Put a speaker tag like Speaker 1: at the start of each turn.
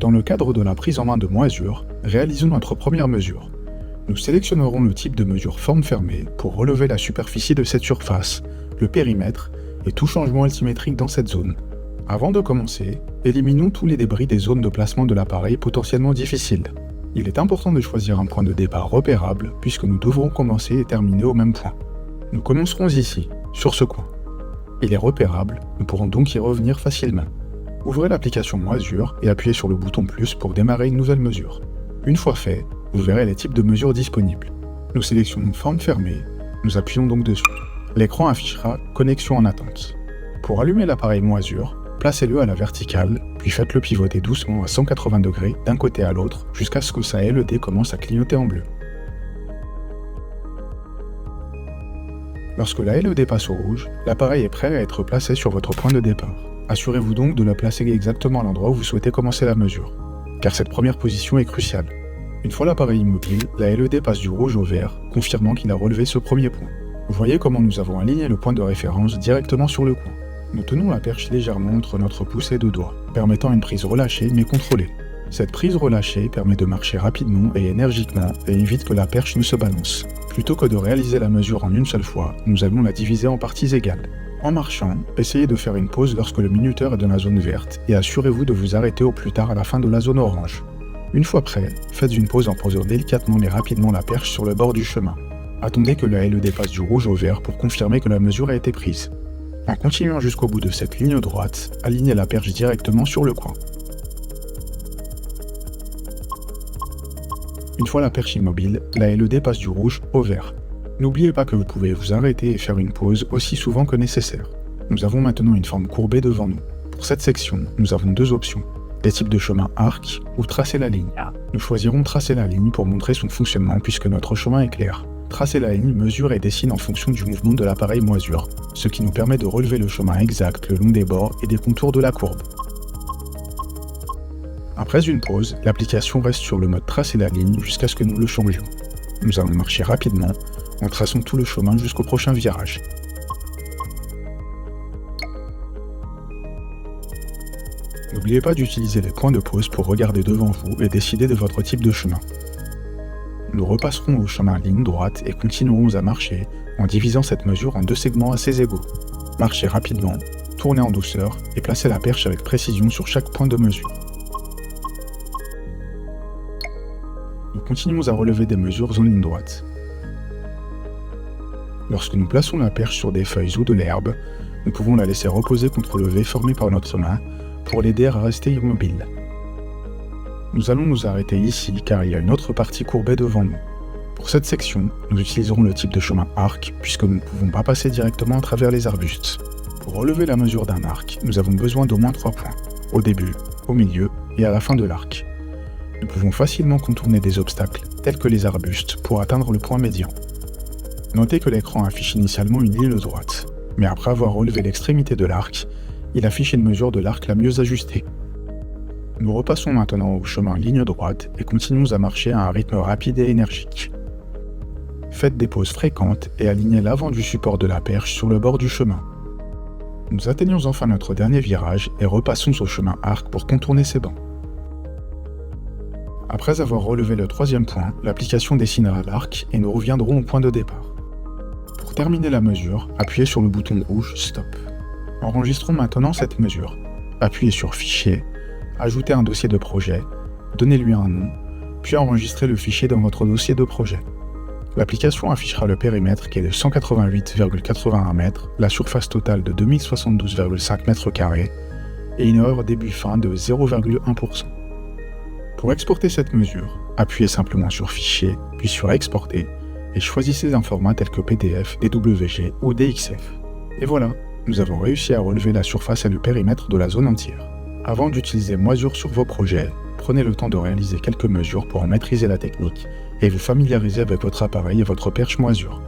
Speaker 1: Dans le cadre de la prise en main de Moisure, réalisons notre première mesure. Nous sélectionnerons le type de mesure forme fermée pour relever la superficie de cette surface, le périmètre et tout changement altimétrique dans cette zone. Avant de commencer, éliminons tous les débris des zones de placement de l'appareil potentiellement difficiles. Il est important de choisir un point de départ repérable puisque nous devrons commencer et terminer au même point. Nous commencerons ici, sur ce coin. Il est repérable, nous pourrons donc y revenir facilement. Ouvrez l'application Moisure et appuyez sur le bouton plus pour démarrer une nouvelle mesure. Une fois fait, vous verrez les types de mesures disponibles. Nous sélectionnons forme fermée, nous appuyons donc dessus. L'écran affichera connexion en attente. Pour allumer l'appareil Moisure, placez-le à la verticale, puis faites-le pivoter doucement à 180 degrés d'un côté à l'autre jusqu'à ce que sa LED commence à clignoter en bleu. Lorsque la LED passe au rouge, l'appareil est prêt à être placé sur votre point de départ. Assurez-vous donc de le placer exactement à l'endroit où vous souhaitez commencer la mesure, car cette première position est cruciale. Une fois l'appareil immobile, la LED passe du rouge au vert, confirmant qu'il a relevé ce premier point. Voyez comment nous avons aligné le point de référence directement sur le coin. Nous tenons la perche légèrement entre notre pouce et deux doigts, permettant une prise relâchée mais contrôlée. Cette prise relâchée permet de marcher rapidement et énergiquement et évite que la perche ne se balance. Plutôt que de réaliser la mesure en une seule fois, nous allons la diviser en parties égales. En marchant, essayez de faire une pause lorsque le minuteur est dans la zone verte et assurez-vous de vous arrêter au plus tard à la fin de la zone orange. Une fois prêt, faites une pause en posant délicatement mais rapidement la perche sur le bord du chemin. Attendez que la LED passe du rouge au vert pour confirmer que la mesure a été prise. En continuant jusqu'au bout de cette ligne droite, alignez la perche directement sur le coin. Une fois la perche immobile, la LED passe du rouge au vert. N'oubliez pas que vous pouvez vous arrêter et faire une pause aussi souvent que nécessaire. Nous avons maintenant une forme courbée devant nous. Pour cette section, nous avons deux options. Les types de chemin arc ou tracer la ligne. Nous choisirons tracer la ligne pour montrer son fonctionnement puisque notre chemin est clair. Tracer la ligne mesure et dessine en fonction du mouvement de l'appareil Moisure, ce qui nous permet de relever le chemin exact le long des bords et des contours de la courbe. Après une pause, l'application reste sur le mode tracer la ligne jusqu'à ce que nous le changions. Nous allons marcher rapidement en traçant tout le chemin jusqu'au prochain virage. N'oubliez pas d'utiliser les points de pause pour regarder devant vous et décider de votre type de chemin. Nous repasserons au chemin ligne droite et continuerons à marcher en divisant cette mesure en deux segments assez égaux. Marchez rapidement, tournez en douceur et placez la perche avec précision sur chaque point de mesure. Nous continuons à relever des mesures en ligne droite. Lorsque nous plaçons la perche sur des feuilles ou de l'herbe, nous pouvons la laisser reposer contre le V formé par notre main pour l'aider à rester immobile. Nous allons nous arrêter ici car il y a une autre partie courbée devant nous. Pour cette section, nous utiliserons le type de chemin arc puisque nous ne pouvons pas passer directement à travers les arbustes. Pour relever la mesure d'un arc, nous avons besoin d'au moins 3 points, au début, au milieu et à la fin de l'arc. Nous pouvons facilement contourner des obstacles tels que les arbustes pour atteindre le point médian. Notez que l'écran affiche initialement une ligne droite, mais après avoir relevé l'extrémité de l'arc, il affiche une mesure de l'arc la mieux ajustée. Nous repassons maintenant au chemin ligne droite et continuons à marcher à un rythme rapide et énergique. Faites des pauses fréquentes et alignez l'avant du support de la perche sur le bord du chemin. Nous atteignons enfin notre dernier virage et repassons au chemin arc pour contourner ces bancs. Après avoir relevé le troisième point, l'application dessinera l'arc et nous reviendrons au point de départ. Pour terminer la mesure, appuyez sur le bouton rouge Stop. Enregistrons maintenant cette mesure. Appuyez sur Fichier, ajoutez un dossier de projet, donnez-lui un nom, puis enregistrez le fichier dans votre dossier de projet. L'application affichera le périmètre qui est de 188,81 m, la surface totale de 2072,5 m² et une heure début-fin de 0,1%. Pour exporter cette mesure, appuyez simplement sur Fichier, puis sur Exporter, et choisissez un format tel que PDF, DWG ou DXF. Et voilà, nous avons réussi à relever la surface et le périmètre de la zone entière. Avant d'utiliser Moisure sur vos projets, prenez le temps de réaliser quelques mesures pour en maîtriser la technique et vous familiariser avec votre appareil et votre perche Moisure.